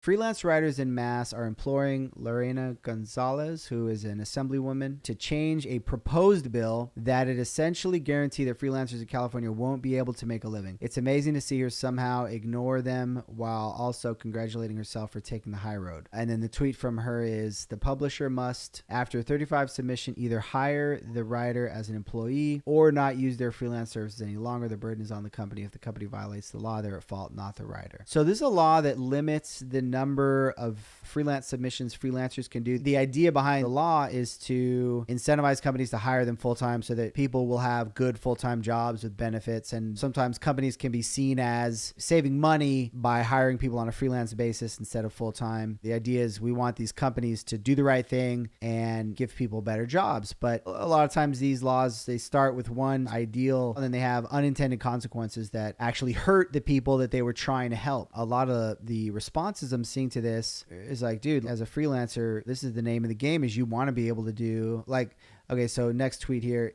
Freelance writers en masse are imploring Lorena Gonzalez, who is an assemblywoman, to change a proposed bill that it essentially guarantee that freelancers in California won't be able to make a living. It's amazing to see her somehow ignore them while also congratulating herself for taking the high road. And then the tweet from her is, the publisher must, after 35 submission, either hire the writer as an employee or not use their freelance services any longer. The burden is on the company. If the company violates the law, they're at fault, not the writer. So this is a law that limits the number of freelance submissions freelancers can do. The idea behind the law is to incentivize companies to hire them full-time so that people will have good full-time jobs with benefits. And sometimes companies can be seen as saving money by hiring people on a freelance basis instead of full-time. The idea is we want these companies to do the right thing and give people better jobs. But a lot of times these laws, they start with one ideal and then they have unintended consequences that actually hurt the people that they were trying to help. A lot of the responses I'm seeing to this is like, dude, as a freelancer, this is the name of the game, is you want to be able to do like, okay, so next tweet here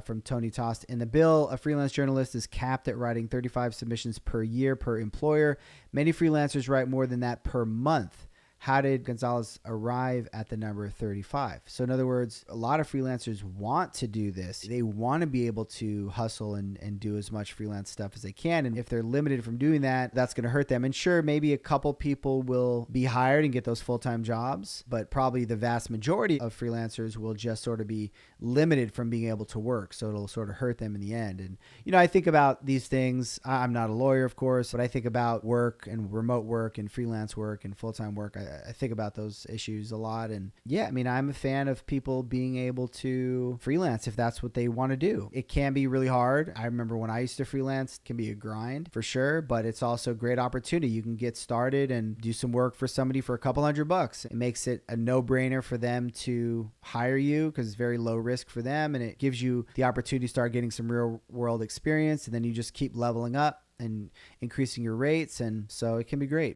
from Tony Tost. In the bill, a freelance journalist is capped at writing 35 submissions per year per employer. Many freelancers write more than that per month. How did Gonzalez arrive at the number 35? So in other words, a lot of freelancers want to do this. They want to be able to hustle and do as much freelance stuff as they can. And if they're limited from doing that, that's going to hurt them. And sure, maybe a couple people will be hired and get those full-time jobs, but probably the vast majority of freelancers will just sort of be limited from being able to work. So it'll sort of hurt them in the end. And, you know, I think about these things. I'm not a lawyer, of course, but I think about work and remote work and freelance work and full-time work. I think about those issues a lot. And yeah, I mean, I'm a fan of people being able to freelance if that's what they want to do. It can be really hard. I remember when I used to freelance, it can be a grind for sure, but it's also a great opportunity. You can get started and do some work for somebody for a couple $100. It makes it a no-brainer for them to hire you because it's very low risk for them. And it gives you the opportunity to start getting some real world experience. And then you just keep leveling up and increasing your rates. And so it can be great.